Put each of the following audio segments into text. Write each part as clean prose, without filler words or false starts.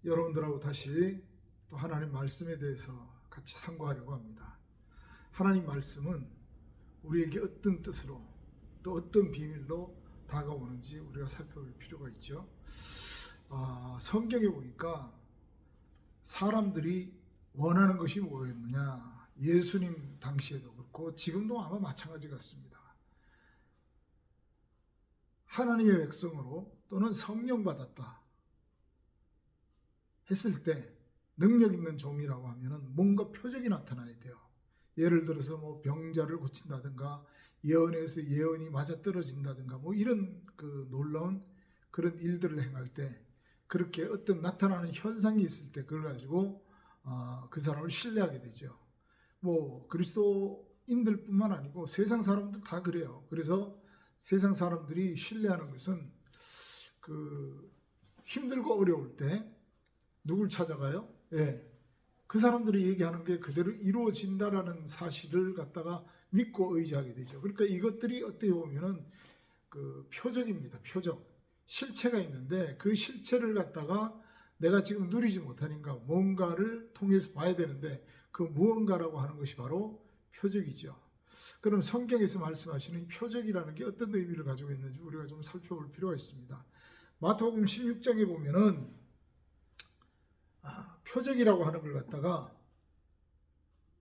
여러분들하고 다시 또 하나님 말씀에 대해서 같이 상고하려고 합니다. 하나님 말씀은 우리에게 어떤 뜻으로 또 어떤 비밀로 다가오는지 우리가 살펴볼 필요가 있죠. 성경에 보니까 사람들이 원하는 것이 뭐였느냐, 예수님 당시에도 그렇고 지금도 아마 마찬가지 같습니다. 하나님의 백성으로 또는 성령 받았다 했을 때 능력 있는 종이라고 하면은 뭔가 표적이 나타나야 돼요. 예를 들어서 뭐 병자를 고친다든가 예언에서 예언이 맞아떨어진다든가 뭐 이런 그 놀라운 그런 일들을 행할 때 그렇게 어떤 나타나는 현상이 있을 때 그걸 가지고 그 사람을 신뢰하게 되죠. 뭐 그리스도인들뿐만 아니고 세상 사람들 다 그래요. 그래서 세상 사람들이 신뢰하는 것은 그 힘들고 어려울 때 누굴 찾아가요? 그 사람들이 얘기하는 게 그대로 이루어진다라는 사실을 갖다가 믿고 의지하게 되죠. 그러니까 이것들이 어떻게 보면은 그 표적입니다. 표적. 실체가 있는데 그 실체를 갖다가 내가 지금 누리지 못하니까 뭔가를 통해서 봐야 되는데 그 무언가라고 하는 것이 바로 표적이죠. 그럼 성경에서 말씀하시는 이 표적이라는 게 어떤 의미를 가지고 있는지 우리가 좀 살펴볼 필요가 있습니다. 마태복음 16장에 보면은 표적이라고 하는 걸 갖다가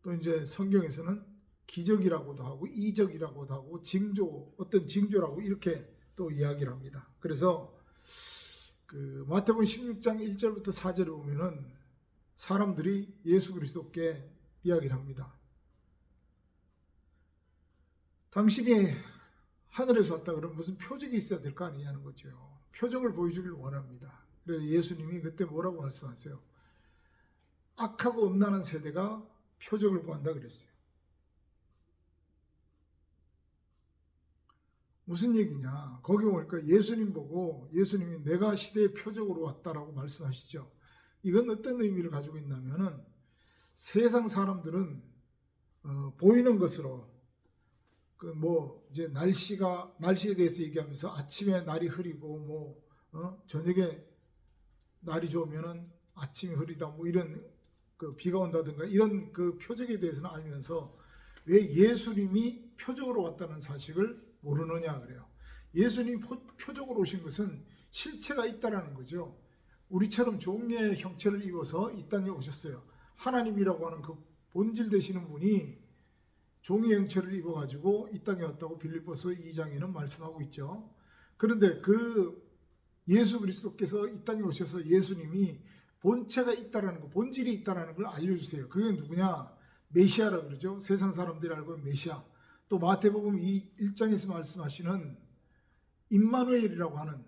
또 이제 성경에서는 기적이라고도 하고 이적이라고도 하고 징조, 어떤 징조라고 이렇게 또 이야기를 합니다. 그래서 그 마태복음 16장 1절부터 4절을 보면은 사람들이 예수 그리스도께 이야기를 합니다. 당신이 하늘에서 왔다 그러면 무슨 표적이 있어야 될 거 아니냐는 거죠. 표적을 보여주길 원합니다. 그래서 예수님이 그때 뭐라고 말씀하세요? 악하고 음란한 세대가 표적을 구한다 그랬어요. 무슨 얘기냐? 거기 보니까 예수님 보고 예수님이 내가 시대의 표적으로 왔다라고 말씀하시죠. 이건 어떤 의미를 가지고 있냐면은 세상 사람들은 보이는 것으로 그 뭐 이제 날씨에 대해서 얘기하면서 아침에 날이 흐리고 저녁에 날이 좋으면은 아침이 흐리다 뭐 이런 그 비가 온다든가 이런 그 표적에 대해서는 알면서 왜 예수님이 표적으로 왔다는 사실을 모르느냐 그래요. 예수님이 표적으로 오신 것은 실체가 있다라는 거죠. 우리처럼 종의 형체를 입어서 이 땅에 오셨어요. 하나님이라고 하는 그 본질 되시는 분이 종의 형체를 입어가지고 이 땅에 왔다고 빌립보서 2장에는 말씀하고 있죠. 그런데 그 예수 그리스도께서 이 땅에 오셔서 예수님이 본체가 있다라는 거, 본질이 있다라는 걸 알려주세요. 그게 누구냐? 메시아라 그러죠. 세상 사람들이 알고 있는 메시아. 또 마태복음 1장에서 말씀하시는 임마누엘이라고 하는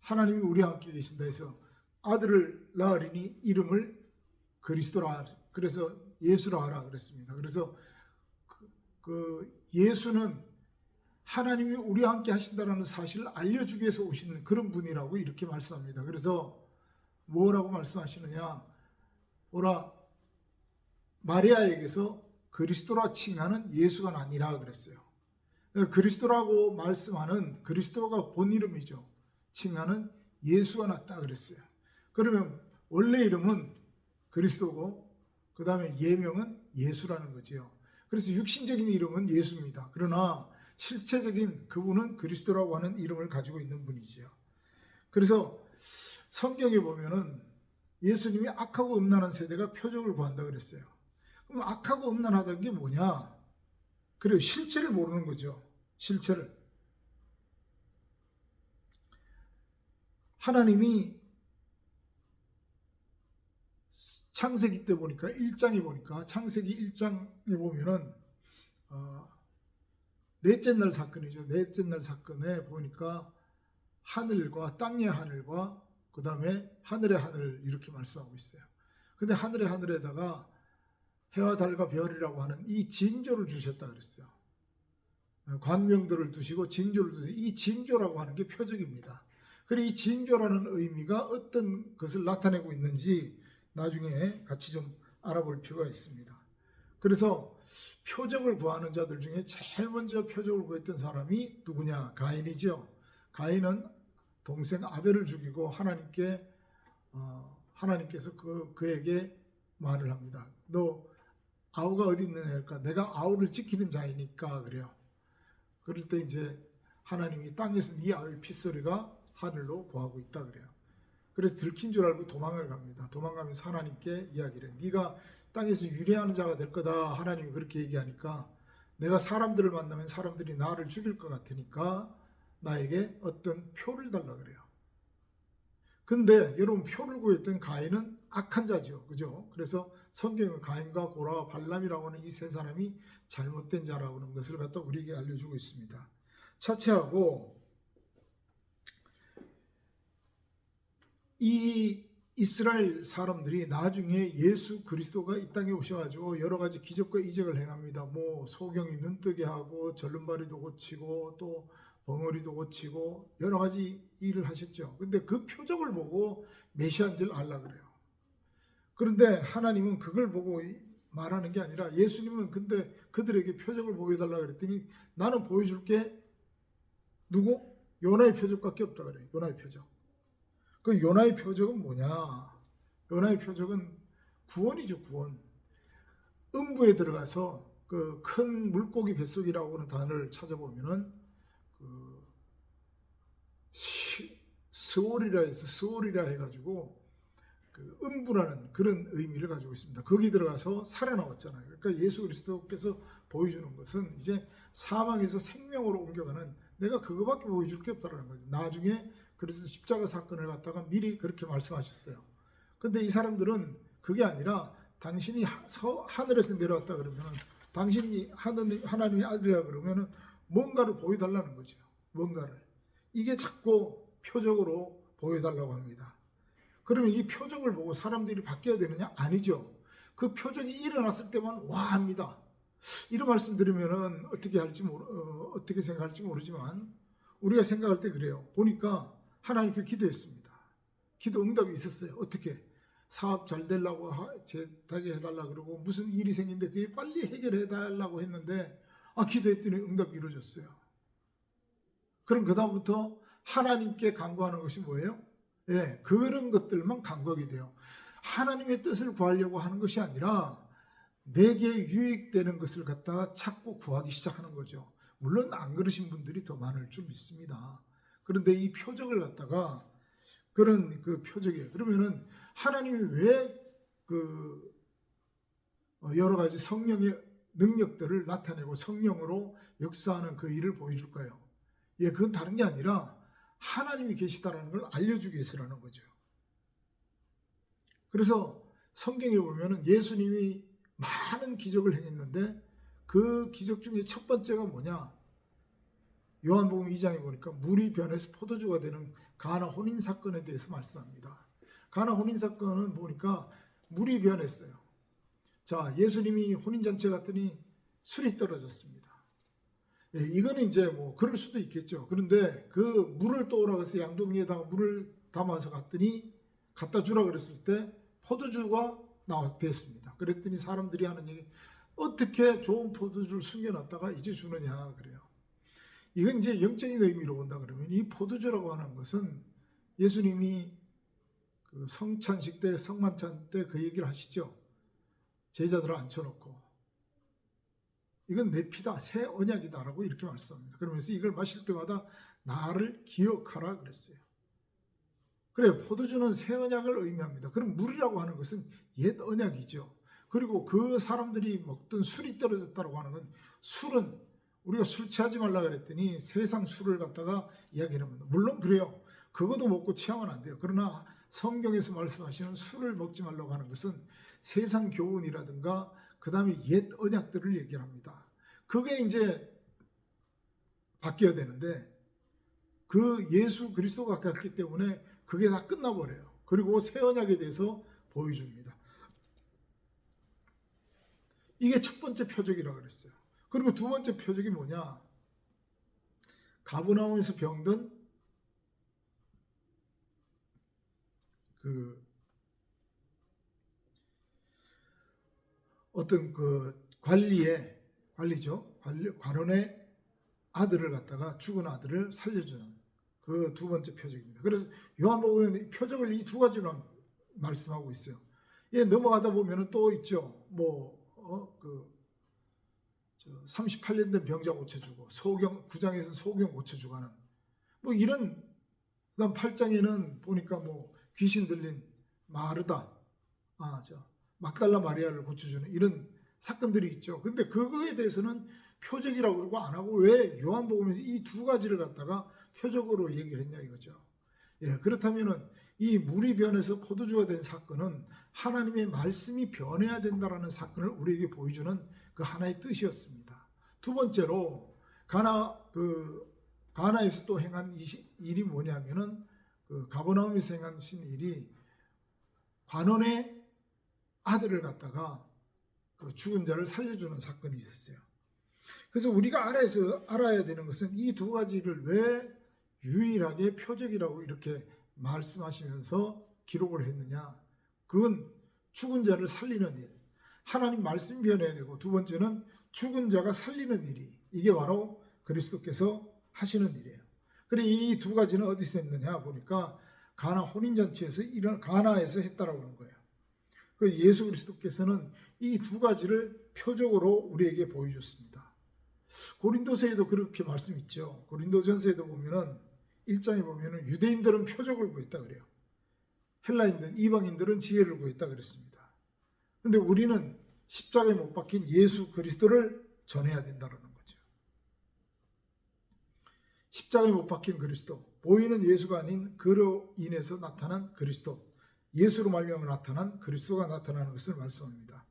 하나님이 우리와 함께 계신다 해서 아들을 낳으리니 이름을 그리스도라. 그래서 예수라 하라 그랬습니다. 그래서 그 예수는 하나님이 우리와 함께 하신다라는 사실을 알려주기 위해서 오신 그런 분이라고 이렇게 말씀합니다. 그래서 뭐라고 말씀하시느냐? 보라, 마리아에게서 그리스도라 칭하는 예수가 아니라 그랬어요. 그리스도라고 말씀하는 그리스도가 본 이름이죠. 칭하는 예수가 낫다 그랬어요. 그러면 원래 이름은 그리스도고 그 다음에 예명은 예수라는 거지요. 그래서 육신적인 이름은 예수입니다. 그러나 실체적인 그분은 그리스도라고 하는 이름을 가지고 있는 분이지요. 그래서 성경에 보면은 예수님이 악하고 음란한 세대가 표적을 구한다 그랬어요. 그럼 악하고 음란하다는 게 뭐냐? 그래요. 실체를 모르는 거죠. 실체를. 하나님이 창세기 때 보니까 1장에 보니까 창세기 1장에 보면은 넷째 날 사건이죠. 넷째 날 사건에 보니까 하늘과 땅의 하늘과 그 다음에 하늘의 하늘 이렇게 말씀하고 있어요. 근데 하늘의 하늘에다가 해와 달과 별이라고 하는 이 징조를 주셨다 그랬어요. 광명들을 두시고 징조를 두시고 이 징조라고 하는 게 표적입니다. 그리고 이 징조라는 의미가 어떤 것을 나타내고 있는지 나중에 같이 좀 알아볼 필요가 있습니다. 그래서 표적을 구하는 자들 중에 제일 먼저 표적을 구했던 사람이 누구냐? 가인이죠. 가인은 동생 아벨을 죽이고 하나님께서 그에게 말을 합니다. 너 아우가 어디 있느냐니까 내가 아우를 지키는 자이니까 그래요. 그럴 때 이제 하나님이 땅에서 네 아우의 핏소리가 하늘로 고하고 있다 그래요. 그래서 들킨 줄 알고 도망을 갑니다. 도망가면서 하나님께 이야기를 해요. 네가 땅에서 유래하는 자가 될 거다. 하나님이 그렇게 얘기하니까 내가 사람들을 만나면 사람들이 나를 죽일 것 같으니까 나에게 어떤 표를 달라 그래요. 근데 여러분 표를 구했던 가인은 악한 자죠. 그죠? 그래서 성경은 가인과 고라와 발람이라고 하는 이 세 사람이 잘못된 자라고 하는 것을 갖다 우리에게 알려주고 있습니다. 차치하고 이 이스라엘 사람들이 나중에 예수 그리스도가 이 땅에 오셔가지고 여러 가지 기적과 이적을 행합니다. 뭐 소경이 눈뜨게 하고 절름발이도 고치고 또 벙어리도 고치고 여러 가지 일을 하셨죠. 근데 그 표적을 보고 메시아인 줄 알라 그래요. 그런데 하나님은 그걸 보고 말하는 게 아니라 예수님은 근데 그들에게 표적을 보여달라 그랬더니 나는 보여줄게 누구? 요나의 표적밖에 없다 그래요. 요나의 표적. 그 요나의 표적은 뭐냐? 요나의 표적은 구원이죠, 구원. 음부에 들어가서 그 큰 물고기 뱃속이라고 하는 단어를 찾아보면은 그 스올이라 해서 스올이라 해가지고 그 음부라는 그런 의미를 가지고 있습니다. 거기 들어가서 살아나왔잖아요. 그러니까 예수 그리스도께서 보여주는 것은 이제 사망에서 생명으로 옮겨가는 내가 그거밖에 보여줄 게 없다는 거죠. 나중에 그래서 십자가 사건을 갖다가 미리 그렇게 말씀하셨어요. 근데 이 사람들은 그게 아니라 당신이 하늘에서 내려왔다 그러면 당신이 하나님의 아들이라 그러면 뭔가를 보여달라는 거죠. 뭔가를. 이게 자꾸 표적으로 보여달라고 합니다. 그러면 이 표적을 보고 사람들이 바뀌어야 되느냐? 아니죠. 그 표적이 일어났을 때만 와 합니다. 이런 말씀 드리면은 어떻게 생각할지 모르지만 우리가 생각할 때 그래요. 보니까 하나님께 기도했습니다. 기도 응답이 있었어요. 어떻게? 사업 잘 되려고 되게 해달라 그러고 무슨 일이 생긴데 그게 빨리 해결해 달라고 했는데 기도했더니 응답이 이루어졌어요. 그럼 그 다음부터 하나님께 간구하는 것이 뭐예요? 예, 그런 것들만 간구하게 돼요. 하나님의 뜻을 구하려고 하는 것이 아니라 내게 유익되는 것을 갖다가 찾고 구하기 시작하는 거죠. 물론 안 그러신 분들이 더 많을 줄 믿습니다. 그런데 이 표적을 갖다가 그런 그 표적이에요. 그러면은 하나님이 왜 여러 가지 성령의 능력들을 나타내고 성령으로 역사하는 그 일을 보여줄까요? 예, 그건 다른 게 아니라 하나님이 계시다라는 걸 알려주기 위해서라는 거죠. 그래서 성경에 보면은 예수님이 많은 기적을 행했는데 그 기적 중에 첫 번째가 뭐냐? 요한복음 2장에 보니까 물이 변해서 포도주가 되는 가나 혼인 사건에 대해서 말씀합니다. 가나 혼인 사건은 보니까 물이 변했어요. 자, 예수님이 혼인잔치에 갔더니 술이 떨어졌습니다. 예, 이거는 이제 뭐 그럴 수도 있겠죠. 그런데 그 물을 떠오라고 해서 양동이에다가 물을 담아서 갖다 주라 그랬을 때 포도주가 됐습니다. 그랬더니 사람들이 하는 얘기, 어떻게 좋은 포도주를 숨겨놨다가 이제 주느냐 그래요. 이건 이제 영적인 의미로 본다 그러면 이 포도주라고 하는 것은 예수님이 그 성찬식 때, 성만찬 때 그 얘기를 하시죠. 제자들을 앉혀놓고 이건 내 피다, 새 언약이다라고 이렇게 말씀합니다. 그러면서 이걸 마실 때마다 나를 기억하라 그랬어요. 그래, 포도주는 새 언약을 의미합니다. 그럼 물이라고 하는 것은 옛 언약이죠. 그리고 그 사람들이 먹던 술이 떨어졌다고 하는 건 술은 우리가 술 취하지 말라 그랬더니 세상 술을 갖다가 이야기를 합니다. 물론 그래요. 그것도 먹고 취하면 안 돼요. 그러나 성경에서 말씀하시는 술을 먹지 말라고 하는 것은 세상 교훈이라든가 그 다음에 옛 언약들을 얘기를 합니다. 그게 이제 바뀌어야 되는데 그 예수 그리스도가 갔기 때문에 그게 다 끝나버려요. 그리고 새 언약에 대해서 보여줍니다. 이게 첫 번째 표적이라고 그랬어요. 그리고 두 번째 표적이 뭐냐? 가버나움에서 병든 그 어떤 그 관원의 아들을 갖다가 죽은 아들을 살려주는 그 두 번째 표적입니다. 그래서 요한복음에는 표적을 이 두 가지로 말씀하고 있어요. 예, 넘어가다 보면은 또 있죠. 38년 된 병자 고쳐주고, 소경 9장에서 소경 고쳐주고 하는 이런. 그다음 8장에는 보니까 귀신 들린 마르다, 막달라 마리아를 고쳐주는 이런 사건들이 있죠. 근데 그거에 대해서는 표적이라고 그러고 안 하고 왜 요한복음에서 이 두 가지를 갖다가 표적으로 얘기를 했냐 이거죠. 예, 그렇다면은 이 물이 변해서 포도주가 된 사건은 하나님의 말씀이 변해야 된다라는 사건을 우리에게 보여주는 그 하나의 뜻이었습니다. 두 번째로 가나에서 또 행한 일이 뭐냐면은 가버나움에서 행하신 일이 관원의 아들을 갖다가 죽은 자를 살려주는 사건이 있었어요. 그래서 우리가 알아야 되는 것은 이 두 가지를 왜 유일하게 표적이라고 이렇게 말씀하시면서 기록을 했느냐. 그건 죽은 자를 살리는 일, 하나님 말씀 변해야 되고, 두 번째는 죽은 자가 살리는 일이, 이게 바로 그리스도께서 하시는 일이에요. 그래, 이 두 가지는 어디서 했느냐 보니까 가나 혼인잔치에서 가나에서 했다라고 하는 거예요. 그 예수 그리스도께서는 이 두 가지를 표적으로 우리에게 보여줬습니다. 고린도서에도 그렇게 말씀 있죠. 고린도전서에도 보면은 1장에 보면은 유대인들은 표적을 구했다 그래요. 헬라인들, 이방인들은 지혜를 구했다 그랬습니다. 근데 우리는 십자가에 못 박힌 예수 그리스도를 전해야 된다는 거죠. 십자가에 못 박힌 그리스도, 보이는 예수가 아닌 그로 인해서 나타난 그리스도, 예수로 말미암아 나타난 그리스도가 나타나는 것을 말씀합니다.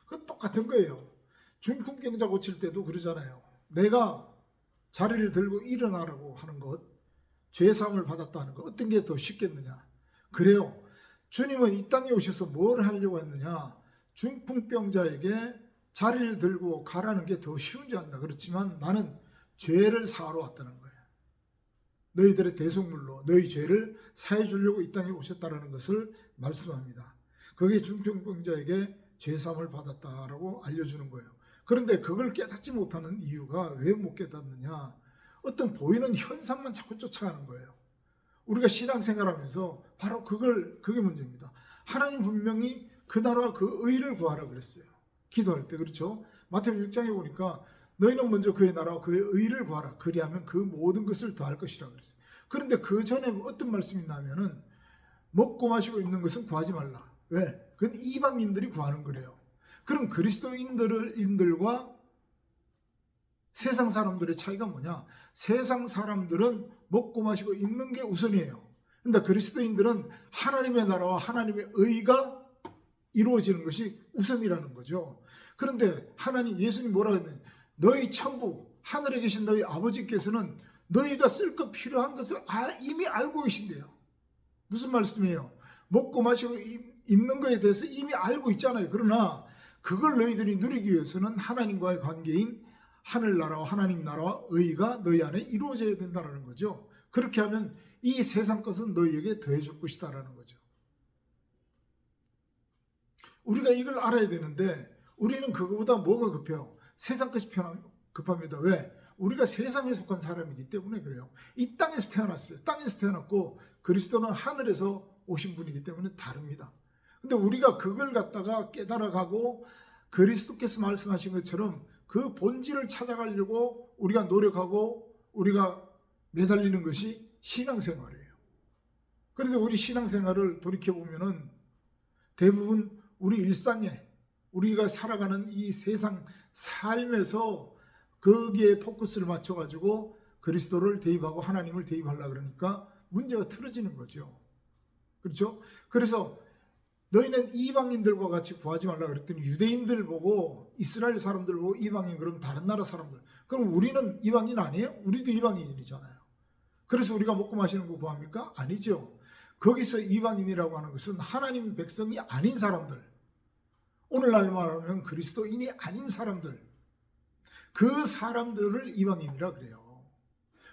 그건 똑같은 거예요. 중풍병자 고칠 때도 그러잖아요. 내가 자리를 들고 일어나라고 하는 것, 죄사함을 받았다 하는 것, 어떤 게 더 쉽겠느냐. 그래요. 주님은 이 땅에 오셔서 뭘 하려고 했느냐. 중풍병자에게 자리를 들고 가라는 게 더 쉬운 줄 안다. 그렇지만 나는 죄를 사하러 왔다는 거예요. 너희들의 대속물로 너희 죄를 사해 주려고 이 땅에 오셨다는 것을 말씀합니다. 그게 중풍병자에게 죄사함을 받았다라고 알려주는 거예요. 그런데 그걸 깨닫지 못하는 이유가 왜 못 깨닫느냐. 어떤 보이는 현상만 자꾸 쫓아가는 거예요. 우리가 신앙생활하면서 바로 그게 문제입니다. 하나님 분명히 그 나라와 그 의를 구하라 그랬어요. 기도할 때. 그렇죠? 마태복음 6장에 보니까 너희는 먼저 그의 나라와 그의 의를 구하라. 그리하면 그 모든 것을 더할 것이라 그랬어요. 그런데 그 전에 어떤 말씀이 있냐면은 먹고 마시고 입는 것은 구하지 말라. 왜? 그건 이방인들이 구하는 거래요. 그럼 그리스도인들과 세상 사람들의 차이가 뭐냐? 세상 사람들은 먹고 마시고 입는 게 우선이에요. 근데 그리스도인들은 하나님의 나라와 하나님의 의가 이루어지는 것이 우선이라는 거죠. 그런데 예수님 뭐라고 했느냐? 너희 천부, 하늘에 계신 너희 아버지께서는 너희가 쓸 것 필요한 것을 이미 알고 계신대요. 무슨 말씀이에요? 먹고 마시고 입는 것에 대해서 이미 알고 있잖아요. 그러나 그걸 너희들이 누리기 위해서는 하나님과의 관계인 하늘나라와 하나님 나라와 의가 너희 안에 이루어져야 된다는 거죠. 그렇게 하면 이 세상 것은 너희에게 더해줄 것이다라는 거죠. 우리가 이걸 알아야 되는데 우리는 그거보다 뭐가 급해요? 세상 것이 급합니다. 왜? 우리가 세상에 속한 사람이기 때문에 그래요. 이 땅에서 태어났어요. 땅에서 태어났고 그리스도는 하늘에서 오신 분이기 때문에 다릅니다. 근데 우리가 그걸 갖다가 깨달아가고 그리스도께서 말씀하신 것처럼 그 본질을 찾아가려고 우리가 노력하고 우리가 매달리는 것이 신앙생활이에요. 그런데 우리 신앙생활을 돌이켜보면은 대부분 우리 일상에 우리가 살아가는 이 세상 삶에서 거기에 포커스를 맞춰가지고 그리스도를 대입하고 하나님을 대입하려고 그러니까 문제가 틀어지는 거죠. 그렇죠? 그래서 너희는 이방인들과 같이 구하지 말라 그랬더니 유대인들 보고 이스라엘 사람들 보고 이방인 그럼 다른 나라 사람들 그럼 우리는 이방인 아니에요? 우리도 이방인이잖아요. 그래서 우리가 먹고 마시는 거 구합니까? 아니죠. 거기서 이방인이라고 하는 것은 하나님 백성이 아닌 사람들, 오늘날 말하면 그리스도인이 아닌 사람들, 그 사람들을 이방인이라 그래요.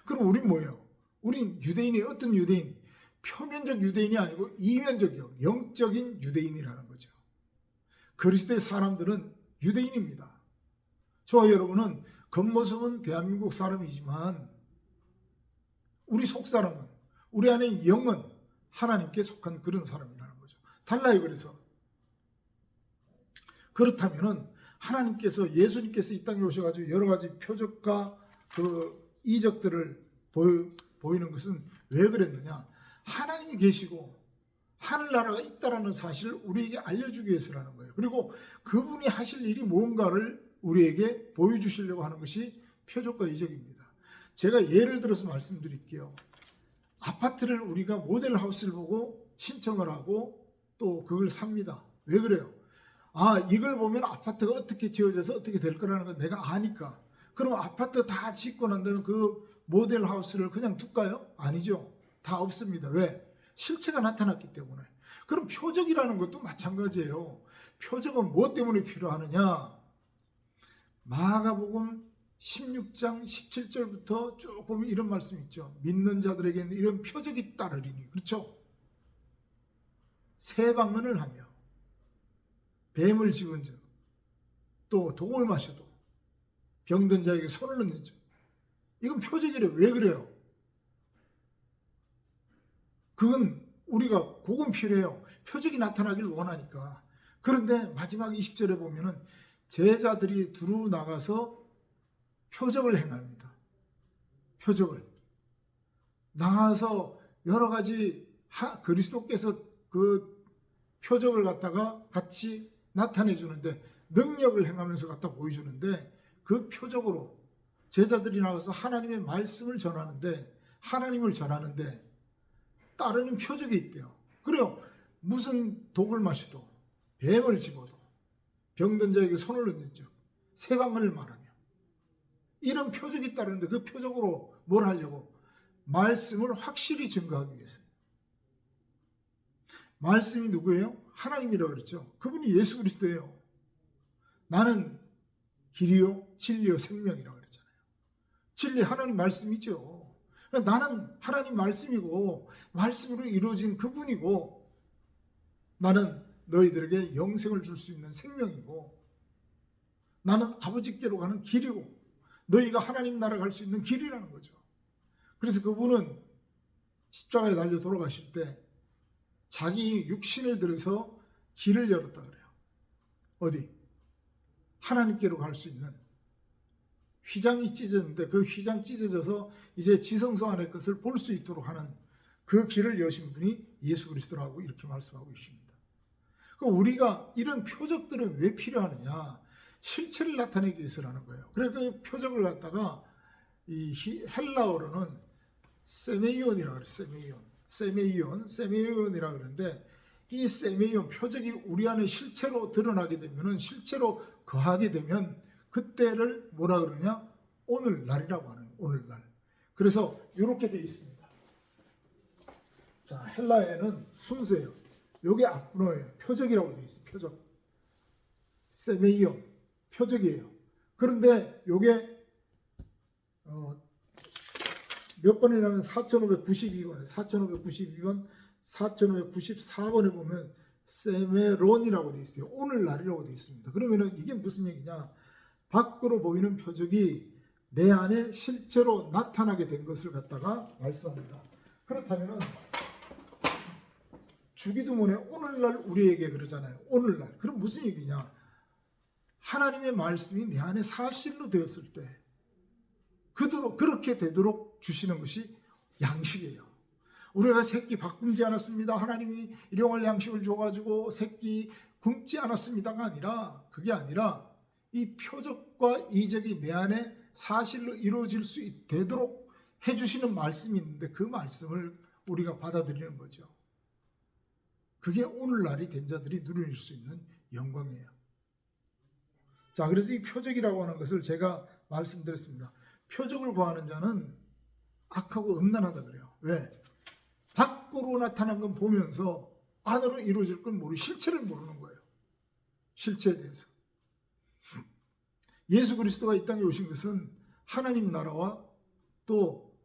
그럼 우린 뭐예요? 우린 유대인이 어떤 유대인? 표면적 유대인이 아니고 이면적이요. 영적인 유대인이라는 거죠. 그리스도의 사람들은 유대인입니다. 저와 여러분은 겉모습은 대한민국 사람이지만 우리 속 사람은 우리 안에 영은 하나님께 속한 그런 사람이라는 거죠. 달라요. 그래서 그렇다면은 하나님께서 예수님께서 이 땅에 오셔가지고 여러 가지 표적과 그 이적들을 보이는 것은 왜 그랬느냐? 하나님이 계시고 하늘나라가 있다라는 사실을 우리에게 알려주기 위해서라는 거예요. 그리고 그분이 하실 일이 뭔가를 우리에게 보여주시려고 하는 것이 표적과 이적입니다. 제가 예를 들어서 말씀드릴게요. 아파트를 우리가 모델 하우스를 보고 신청을 하고 또 그걸 삽니다. 왜 그래요? 아, 이걸 보면 아파트가 어떻게 지어져서 어떻게 될 거라는 건 내가 아니까. 그럼 아파트 다 짓고 난 다음에 그 모델 하우스를 그냥 둘까요? 아니죠. 다 없습니다. 왜? 실체가 나타났기 때문에. 그럼 표적이라는 것도 마찬가지예요. 표적은 무엇 때문에 필요하느냐? 마가복음 16장 17절부터 쭉 보면 이런 말씀이 있죠. 믿는 자들에게는 이런 표적이 따르리니. 그렇죠? 새 방언을 하며 뱀을 집은 자, 또 독을 마셔도 병든 자에게 손을 얹는 자. 이건 표적이래요. 왜 그래요? 그건 우리가 그건 필요해요. 표적이 나타나길 원하니까. 그런데 마지막 20절에 보면은 제자들이 두루 나가서 표적을 행합니다. 표적을 나가서 여러 가지 그리스도께서 그 표적을 갖다가 같이 나타내 주는데 능력을 행하면서 갖다 보여주는데 그 표적으로 제자들이 나가서 하나님의 말씀을 전하는데 하나님을 전하는데 따르는 표적이 있대요. 그래요. 무슨 독을 마셔도 뱀을 집어도 병든 자에게 손을 얹죠. 새 방언을 말하며 이런 표적이 따르는데 그 표적으로 뭘 하려고? 말씀을 확실히 증거하기 위해서. 말씀이 누구예요? 하나님이라고 그랬죠. 그분이 예수 그리스도예요. 나는 길이요 진리요 생명이라고 그랬잖아요. 진리 하나님 말씀이죠. 나는 하나님 말씀이고 말씀으로 이루어진 그분이고 나는 너희들에게 영생을 줄 수 있는 생명이고 나는 아버지께로 가는 길이고 너희가 하나님 나라 갈 수 있는 길이라는 거죠. 그래서 그분은 십자가에 달려 돌아가실 때 자기 육신을 들여서 길을 열었다 그래요. 어디? 하나님께로 갈 수 있는 휘장이 찢어졌는데 그 휘장 찢어져서 이제 지성소 안의 것을 볼 수 있도록 하는 그 길을 여신 분이 예수 그리스도라고 이렇게 말씀하고 계십니다. 우리가 이런 표적들은 왜 필요하느냐? 실체를 나타내기 위해서라는 거예요. 그러니까 그 표적을 갖다가 이 헬라어로는 세메이온이라고 그래요. 세메이온이라고 그러는데 이 세메이온 표적이 우리 안에 실체로 드러나게 되면은 실체로 거하게 되면 그때를 뭐라 그러냐? 오늘날이라고 하는 오늘날. 그래서 이렇게 되어 있습니다. 자, 헬라에는 순서예요. 요게 앞문어예요. 표적이라고 되어 있어요. 표적. 세메이온. 표적이에요. 그런데 요게 몇 번이냐면 4592번, 4594번에 보면 세메론이라고 되어 있어요. 오늘날이라고 되어 있습니다. 그러면은 이게 무슨 얘기냐? 밖으로 보이는 표적이 내 안에 실제로 나타나게 된 것을 갖다가 말씀합니다. 그렇다면은 주기도문에 오늘날 우리에게 그러잖아요. 오늘날. 그럼 무슨 얘기냐? 하나님의 말씀이 내 안에 사실로 되었을 때 그렇게 되도록 주시는 것이 양식이에요. 우리가 새끼 밥 굶지 않았습니다. 하나님이 일용할 양식을 줘가지고 새끼 굶지 않았습니다가 아니라 그게 아니라 이 표적과 이적이 내 안에 사실로 이루어질 수 되도록 해주시는 말씀이 있는데 그 말씀을 우리가 받아들이는 거죠. 그게 오늘날이 된 자들이 누릴 수 있는 영광이에요. 자, 그래서 이 표적이라고 하는 것을 제가 말씀드렸습니다. 표적을 구하는 자는 악하고 음란하다 그래요. 왜? 밖으로 나타난 건 보면서 안으로 이루어질 건 모르고 실체를 모르는 거예요. 실체에 대해서. 예수 그리스도가 이 땅에 오신 것은 하나님 나라와 또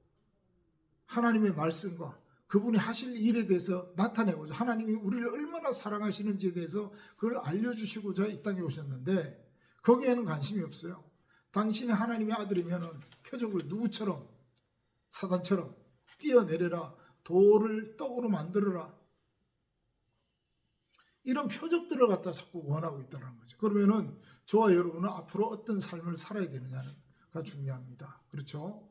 하나님의 말씀과 그분이 하실 일에 대해서 나타내고자 하나님이 우리를 얼마나 사랑하시는지에 대해서 그걸 알려주시고자 이 땅에 오셨는데 거기에는 관심이 없어요. 당신이 하나님의 아들이면 표적을 누구처럼 사단처럼 뛰어내려라 돌을 떡으로 만들어라. 이런 표적들을 갖다 자꾸 원하고 있다는 거죠. 그러면은 저와 여러분은 앞으로 어떤 삶을 살아야 되느냐가 중요합니다. 그렇죠?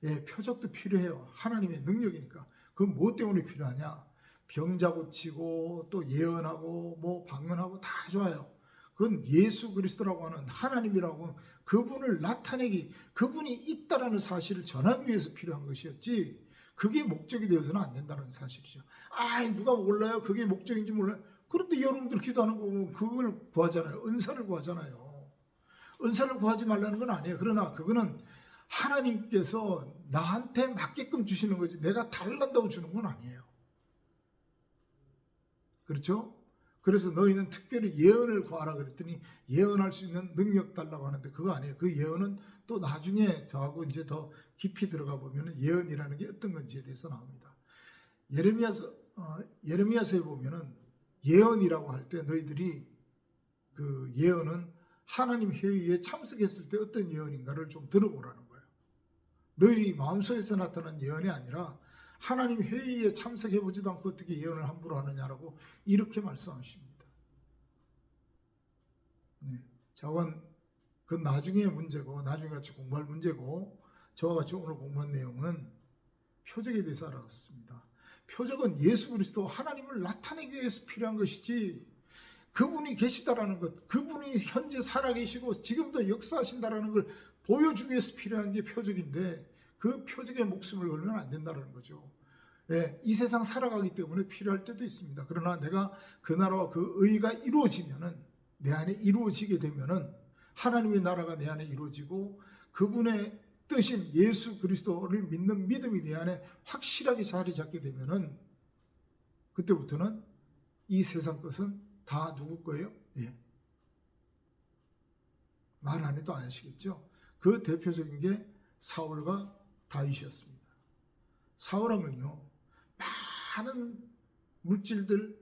예, 표적도 필요해요. 하나님의 능력이니까. 그건 뭐 때문에 필요하냐? 병자 고치고 또 예언하고 뭐 방언하고 다 좋아요. 그건 예수 그리스도라고 하는 하나님이라고 그분을 나타내기, 그분이 있다라는 사실을 전하기 위해서 필요한 것이었지, 그게 목적이 되어서는 안 된다는 사실이죠. 아, 누가 몰라요? 그게 목적인지 몰라요. 그런데 여러분들 기도하는 거 보면 그걸 구하잖아요. 은사를 구하잖아요. 은사를 구하지 말라는 건 아니에요. 그러나 그거는 하나님께서 나한테 맞게끔 주시는 거지 내가 달란다고 주는 건 아니에요. 그렇죠? 그래서 너희는 특별히 예언을 구하라 그랬더니 예언할 수 있는 능력 달라고 하는데 그거 아니에요. 그 예언은 또 나중에 저하고 이제 더 깊이 들어가 보면 예언이라는 게 어떤 건지에 대해서 나옵니다. 예레미야서에 보면은 예언이라고 할 때 너희들이 그 예언은 하나님 회의에 참석했을 때 어떤 예언인가를 좀 들어보라는 거예요. 너희 마음속에서 나타난 예언이 아니라 하나님 회의에 참석해보지도 않고 어떻게 예언을 함부로 하느냐라고 이렇게 말씀하십니다. 네. 자, 그건 나중에 문제고 나중에 같이 공부할 문제고, 저와 같이 오늘 공부한 내용은 표적에 대해서 알아봤습니다. 표적은 예수 그리스도 하나님을 나타내기 위해서 필요한 것이지, 그분이 계시다라는 것, 그분이 현재 살아계시고 지금도 역사하신다라는 걸 보여주기 위해서 필요한 게 표적인데, 그 표적에 목숨을 걸면 안 된다는 거죠. 네, 이 세상 살아가기 때문에 필요할 때도 있습니다. 그러나 내가 그 나라와 그 의가 이루어지면은, 내 안에 이루어지게 되면은 하나님의 나라가 내 안에 이루어지고 그분의 뜻인 예수 그리스도를 믿는 믿음이 내 안에 확실하게 자리 잡게 되면은, 그때부터는 이 세상 것은 다 누구 거예요? 예. 말 안 해도 아시겠죠? 그 대표적인 게 사울과 다윗이었습니다. 사울하면요, 많은 물질들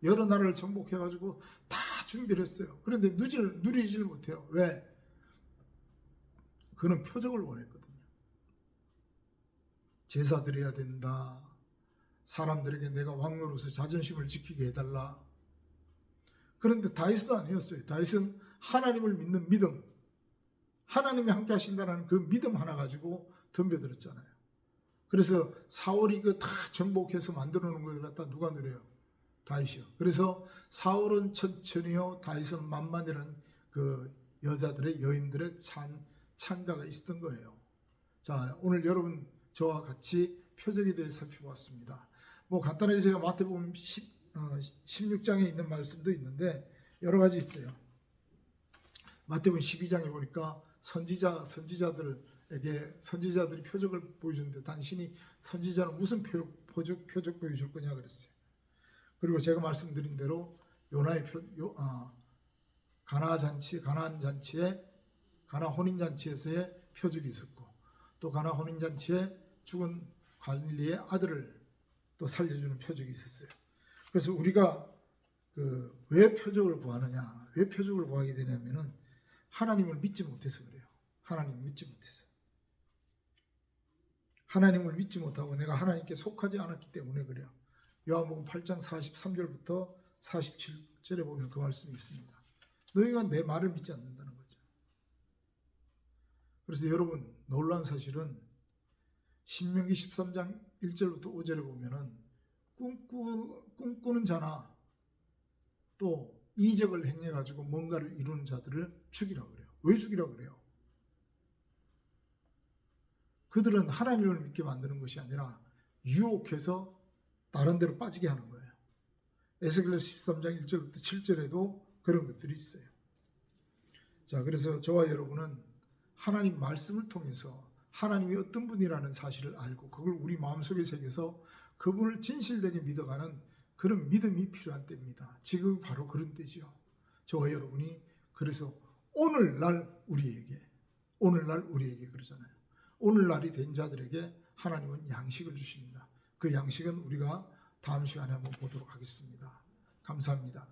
여러 나라를 정복해가지고 다 준비를 했어요. 그런데 누리질 못해요. 왜? 그는 표적을 원했거든요. 제사 드려야 된다. 사람들에게 내가 왕으로서 자존심을 지키게 해달라. 그런데 다윗은 아니었어요. 다윗은 하나님을 믿는 믿음, 하나님이 함께 하신다는 그 믿음 하나 가지고 덤벼들었잖아요. 그래서 사울이 그 다 정복해서 만들어 놓은 걸 갖다 누가 누려요? 다윗이요. 그래서 사울은 천천히요, 다윗은 만만이라는 그 여자들의, 여인들의 찬가가 있었던 거예요. 자, 오늘 여러분 저와 같이 표적에 대해 살펴봤습니다. 뭐 간단하게 제가 마태복음 16장에 있는 말씀도 있는데 여러 가지 있어요. 마태복음 12장에 보니까 선지자들이 표적을 보여주는데 당신이 선지자는 무슨 표적 보여줄 거냐 그랬어요. 그리고 제가 말씀드린 대로 요나의 가나 혼인잔치에서의 표적이 있었고, 또 가나 혼인잔치에 죽은 관리의 아들을 또 살려주는 표적이 있었어요. 그래서 우리가 왜 표적을 구하느냐, 왜 표적을 구하게 되냐면은 하나님을 믿지 못해서 그래요. 하나님을 믿지 못해서. 하나님을 믿지 못하고 내가 하나님께 속하지 않았기 때문에 그래요. 요한복음 8장 43절부터 47절에 보면 그 말씀이 있습니다. 너희가 내 말을 믿지 않는다는 거죠. 그래서 여러분, 놀라운 사실은 신명기 13장 1절부터 5절에 보면은 꿈꾸는 자나 또 이적을 행해가지고 뭔가를 이루는 자들을 죽이라고 그래요. 왜 죽이라고 그래요? 그들은 하나님을 믿게 만드는 것이 아니라 유혹해서 다른 데로 빠지게 하는 거예요. 에스겔서 13장 1절부터 7절에도 그런 것들이 있어요. 자, 그래서 저와 여러분은 하나님 말씀을 통해서 하나님이 어떤 분이라는 사실을 알고 그걸 우리 마음속에 새겨서 그분을 진실되게 믿어가는 그런 믿음이 필요한 때입니다. 지금 바로 그런 때죠. 저와 여러분이 그래서 오늘날 우리에게 그러잖아요. 오늘날이 된 자들에게 하나님은 양식을 주십니다. 그 양식은 우리가 다음 시간에 한번 보도록 하겠습니다. 감사합니다.